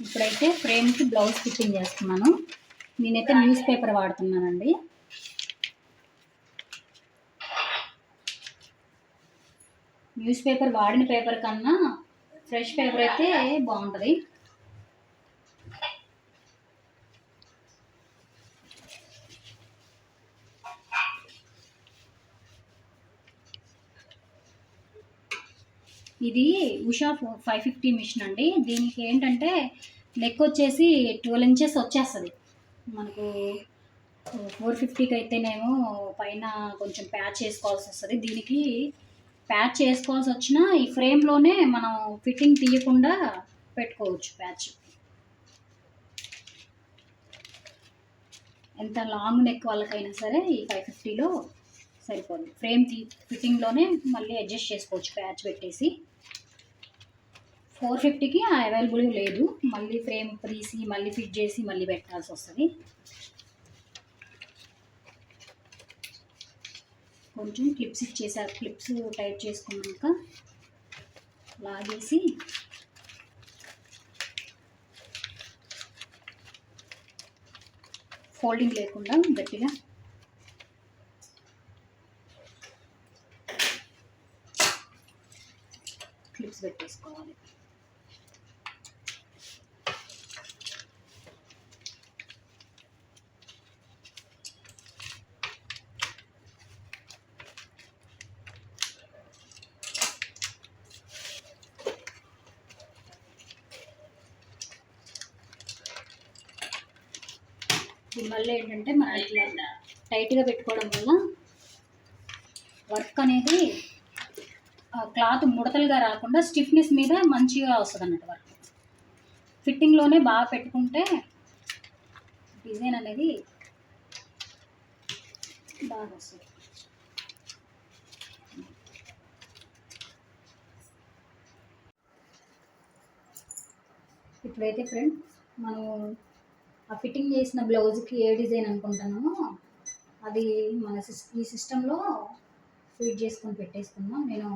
ఇప్పుడైతే ఫ్రేమ్కి blouse fitting చేస్తున్నాను. నేనైతే న్యూస్ పేపర్ వాడుతున్నానండి. న్యూస్ పేపర్ వాడిన పేపర్ కన్నా ఫ్రెష్ పేపర్ అయితే బాగుంటుంది. ఇది ఉషా 550 మిషన్ అండి. దీనికి ఏంటంటే నెక్ వచ్చేసి 12 ఇంచెస్ వచ్చేస్తుంది. మనకు 450కి అయితేనేమో పైన కొంచెం ప్యాచ్ చేసుకోవాల్సి వస్తుంది. దీనికి ప్యాచ్ చేసుకోవాల్సి వచ్చినా ఈ ఫ్రేమ్లోనే మనం ఫిట్టింగ్ తీయకుండా పెట్టుకోవచ్చు. ప్యాచ్ ఎంత లాంగ్ నెక్ వాళ్ళకైనా సరే ఈ 550లో సరిపోదు. ఫ్రేమ్ ఫిట్టింగ్లోనే మళ్ళీ అడ్జస్ట్ చేసుకోవచ్చు ప్యాచ్ పెట్టేసి. 450కి అవైలబుల్ లేదు. మళ్ళీ ఫ్రేమ్ తీసి మళ్ళీ ఫిట్ చేసి మళ్ళీ పెట్టాల్సి వస్తుంది. కొంచెం క్లిప్స్ ఇచ్చేసారు. క్లిప్స్ టైట్ చేసుకున్నాక లాగేసి ఫోల్డింగ్ లేకుండా గట్టిగా క్లిప్స్ పెట్టేసుకోవాలి. దీనివల్ల ఏంటంటే మనం ఇట్లా టైట్గా పెట్టుకోవడం వల్ల వర్క్ అనేది క్లాత్ ముడతలుగా రాకుండా స్టిఫ్నెస్ మీద మంచిగా వస్తుంది అన్నట్టు. వర్క్ ఫిట్టింగ్లోనే బాగా పెట్టుకుంటే డిజైన్ అనేది బాగా వస్తుంది. ఇప్పుడైతే ఫ్రెండ్ మనం ఆ ఫిట్టింగ్ చేసిన బ్లౌజ్కి ఏ డిజైన్ అనుకుంటున్నామో అది మన ఈ సిస్టంలో ఫిట్ చేసుకొని పెట్టేసుకున్నాం. నేను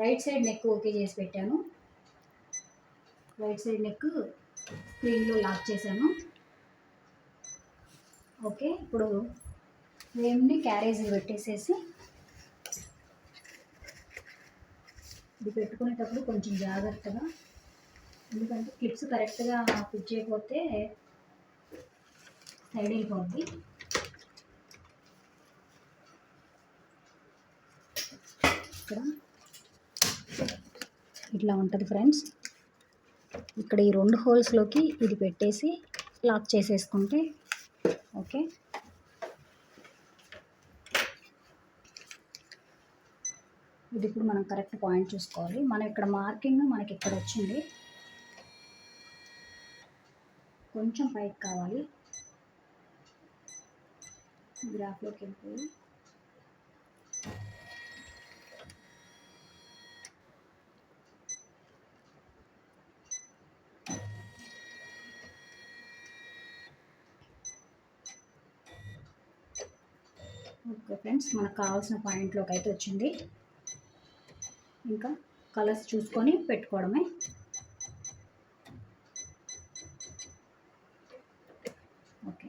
రైట్ సైడ్ నెక్ ఓకే చేసి పెట్టాను. రైట్ సైడ్ నెక్ స్క్రీన్లో లాక్ చేశాను. ఓకే, ఇప్పుడు ఫ్రేమ్ని క్యారేజ్ పెట్టేసేసి ఇది పెట్టుకునేటప్పుడు కొంచెం జాగ్రత్తగా, ఎందుకంటే క్లిప్స్ కరెక్ట్గా ఫిట్ చేయకపోతే సైడ్ వెళ్ళిపోద్ది. ఇక్కడ ఇట్లా ఉంటుంది ఫ్రెండ్స్. ఇక్కడ ఈ 2 హోల్స్లోకి ఇది పెట్టేసి లాక్ చేసేసుకుంటే ఓకే. ఇది ఇప్పుడు మనం కరెక్ట్ పాయింట్ చూసుకోవాలి. మనం ఇక్కడ మార్కింగ్ మనకి ఇక్కడ వచ్చింది, కొంచెం పైకి కావాలి. గ్రాఫ్లోకి వెళ్ళిపోయి ఓకే ఫ్రెండ్స్, మనకు కావాల్సిన పాయింట్లోకి అయితే వచ్చింది. ఇంకా కలర్స్ చూసుకొని పెట్టుకోవడమే. ఓకే,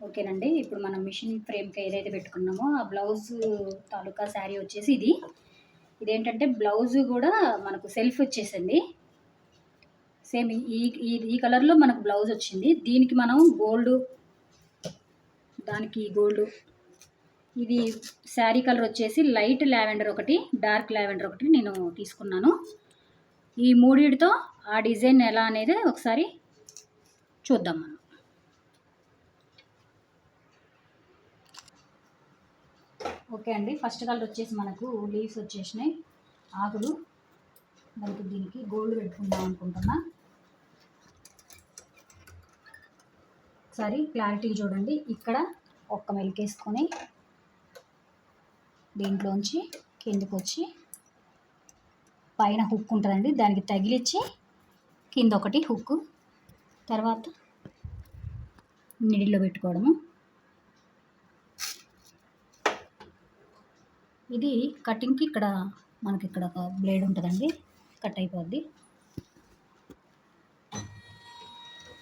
ఓకేనండి. ఇప్పుడు మనం మిషన్ ఫ్రేమ్కి ఏదైతే పెట్టుకున్నామో ఆ బ్లౌజ్ తాలూకా శారీ వచ్చేసి ఇదేంటంటే బ్లౌజ్ కూడా మనకు సెల్ఫ్ వచ్చేసింది. సేమ్ ఈ కలర్లో మనకు బ్లౌజ్ వచ్చింది. దీనికి మనం గోల్డ్, దానికి గోల్డ్, ఇది శారీ కలర్ వచ్చేసి లైట్ లావెండర్ ఒకటి, డార్క్ లావెండర్ ఒకటి నేను తీసుకున్నాను. ఈ మూడిటితో ఆ డిజైన్ ఎలా అనేది ఒకసారి చూద్దాం మనం. ఓకే అండి, ఫస్ట్ కలర్ వచ్చేసి మనకు లీవ్స్ వచ్చేసినాయి, ఆకులు. దానికి దీనికి గోల్డ్ పెట్టుకుందాం అనుకుంటున్నా. ఒకసారి క్లారిటీ చూడండి. ఇక్కడ ఒక్క మెలికేసుకొని దీంట్లోంచి కిందకి వచ్చి పైన హుక్ ఉంటుందండి, దానికి తగిలిచ్చి కింద ఒకటి హుక్, తర్వాత మిడిల్లో పెట్టుకోవడము. ఇది కటింగ్కి ఇక్కడ మనకి ఇక్కడ ఒక బ్లేడ్ ఉంటుందండి, కట్ అయిపోద్ది.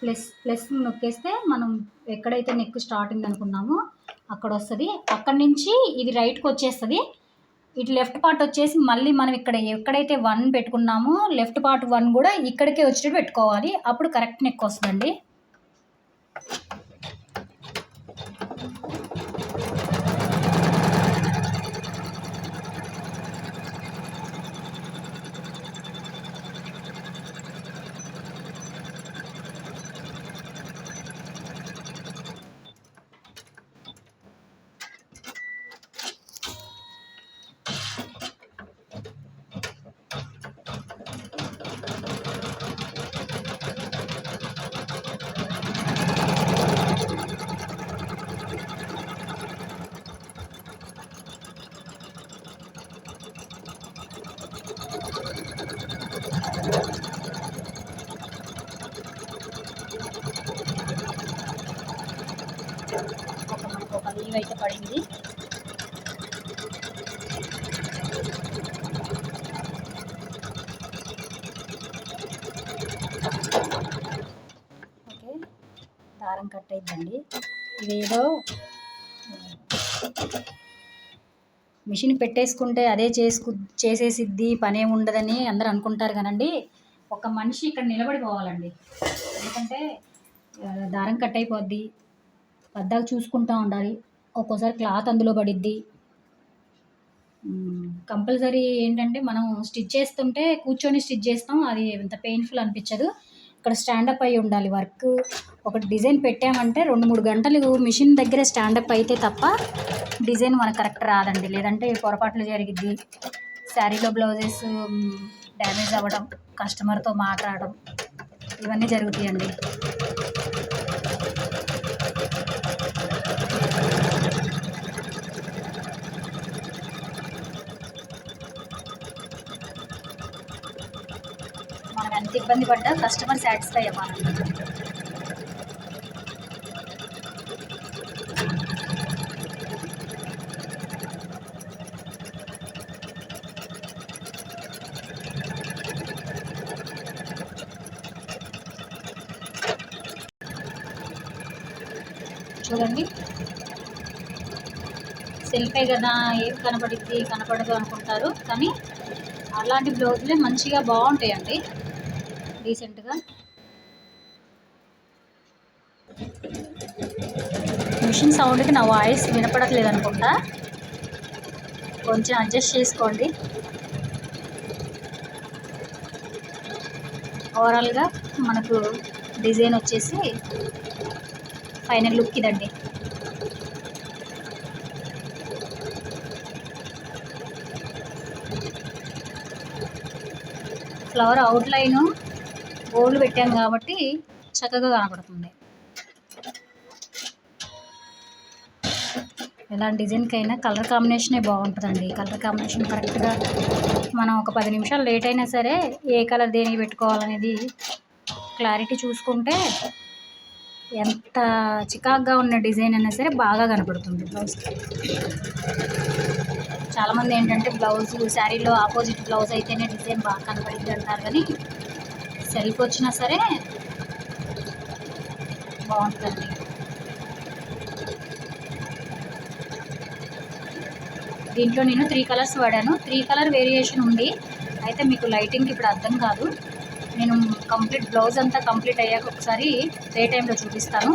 ప్లస్ ప్లస్ నొక్కేస్తే మనం ఎక్కడైతే నెక్ స్టార్టింగ్ అనుకున్నామో అక్కడ వస్తుంది. అక్కడి నుంచి ఇది రైట్కి వచ్చేస్తుంది. ఇటు లెఫ్ట్ పార్ట్ వచ్చేసి మళ్ళీ మనం ఇక్కడ ఎక్కడైతే 1 పెట్టుకున్నామో లెఫ్ట్ పార్ట్ 1 కూడా ఇక్కడికే వచ్చేటట్టు పెట్టుకోవాలి. అప్పుడు కరెక్ట్ నెక్ వస్తుందండి. ఒక లీవ్ అయితే పడింది. ఓకే, దారం కట్ అయిద్దండి. ఇదేదో మిషన్ పెట్టేసుకుంటే అదే చేసేసిద్ది, పనే ఉండదని అందరూ అనుకుంటారు కానండి. ఒక మనిషి ఇక్కడ నిలబడిపోవాలండి. ఎందుకంటే దారం కట్ అయిపోద్ది, పద్దాకు చూసుకుంటూ ఉండాలి. ఒక్కోసారి క్లాత్ అందులో పడిద్ది. కంపల్సరీ ఏంటంటే మనం స్టిచ్ చేస్తుంటే కూర్చొని స్టిచ్ చేస్తాం, అది ఎంత పెయిన్ఫుల్ అనిపించదు. ఇక్కడ స్టాండప్ అయి ఉండాలి. వర్క్ ఒక డిజైన్ పెట్టామంటే 2-3 గంటలు మిషన్ దగ్గరే స్టాండప్ అయితే తప్ప డిజైన్ మనకు కరెక్ట్ రాదండి. లేదంటే పొరపాట్లు జరిగిద్ది. శారీలో బ్లౌజెస్ డ్యామేజ్ అవ్వడం, కస్టమర్తో మాట్లాడడం, ఇవన్నీ జరుగుతాయండి. మనం ఎంత ఇబ్బంది పడ్డా కస్టమర్ సాటిస్ఫై అవ్వాలి. చూడండి, సెల్ఫే కదా ఏం కనపడదు అనుకుంటారు, కానీ అలాంటి బ్లౌజులే మంచిగా బాగుంటాయండి, రీసెంట్గా. మిషన్ సౌండ్కి నా వాయిస్ వినపడట్లేదు అనుకుంటా, కొంచెం అడ్జస్ట్ చేసుకోండి. ఓవరాల్గా మనకు డిజైన్ వచ్చేసి ఫైనల్ లుక్ ఇదండి. ఫ్లవర్ అవుట్లైను గోల్డ్ పెట్టాం కాబట్టి చక్కగా కనపడుతుంది. ఎలాంటి డిజైన్కైనా కలర్ కాంబినేషనే బాగుంటుందండి. కలర్ కాంబినేషన్ కరెక్ట్గా మనం ఒక 10 నిమిషాలు లేట్ అయినా సరే ఏ కలర్ దేనికి పెట్టుకోవాలనేది క్లారిటీ చూసుకుంటే ఎంత చికాగ్గా ఉన్న డిజైన్ అయినా సరే బాగా కనపడుతుంది బ్లౌజ్. చాలామంది ఏంటంటే బ్లౌజ్ శారీలో ఆపోజిట్ బ్లౌజ్ అయితేనే డిజైన్ బాగా కనపడింది అంటారు, కానీ సెల్ఫ్ వచ్చినా సరే బాగుంటుందండి. దీంట్లో నేను 3 కలర్స్ వాడాను. 3 కలర్ వేరియేషన్ ఉంది. అయితే మీకు లైటింగ్కి ఇప్పుడు అర్థం కాదు. నేను కంప్లీట్ బ్లౌజ్ అంతా కంప్లీట్ అయ్యాక ఒకసారి డే టైంలో చూపిస్తాను.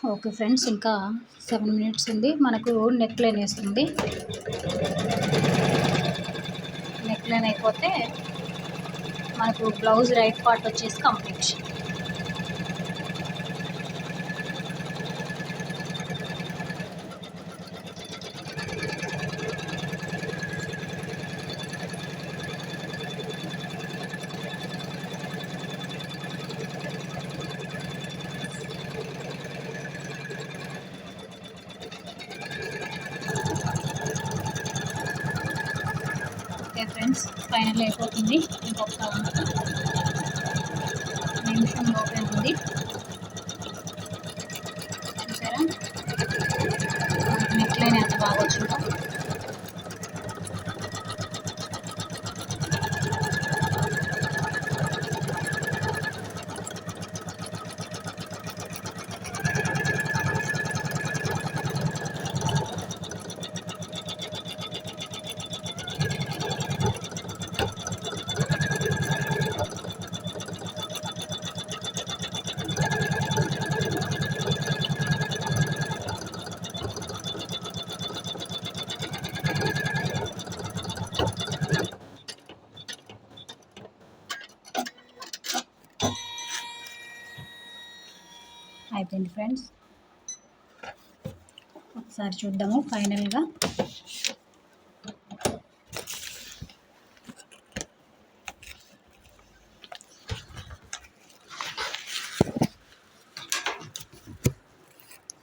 ఓకే ఫ్రెండ్స్, ఇంకా 7 మినిట్స్ ఉంది. మనకు నెక్ లైన్ వేస్తుంది. నెక్ లైన్ అయిపోతే మనకు బ్లౌజ్ రైట్ పార్ట్ వచ్చేసి కంప్లీట్. ఓకే ఫ్రెండ్స్, ఫైనల్ అయిపోతుంది. ఇంకొక నిమిషం లోపే ఉంది. చూసారా నెక్ లైన్ ఎంత బాగా వచ్చిందో. అయిపోయింది ఫ్రెండ్స్, ఒకసారి చూద్దాము ఫైనల్గా.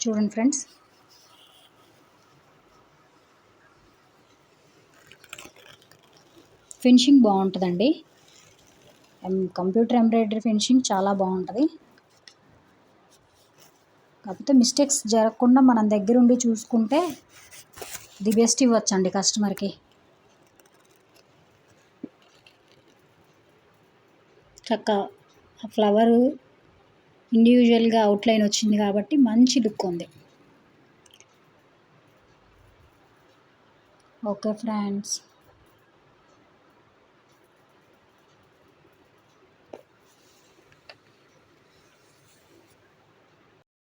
చూడండి ఫ్రెండ్స్, ఫినిషింగ్ బాగుంటుందండి. కంప్యూటర్ ఎంబ్రాయిడరీ ఫినిషింగ్ చాలా బాగుంటుంది. కాకపోతే మిస్టేక్స్ జరగకుండా మనం దగ్గరుండి చూసుకుంటే ది బెస్ట్ ఇవ్వచ్చండి కస్టమర్కి. చక్క ఆ ఫ్లవరు ఇండివిజువల్గా అవుట్లైన్ వచ్చింది కాబట్టి మంచి లుక్ ఉంది. Okay friends.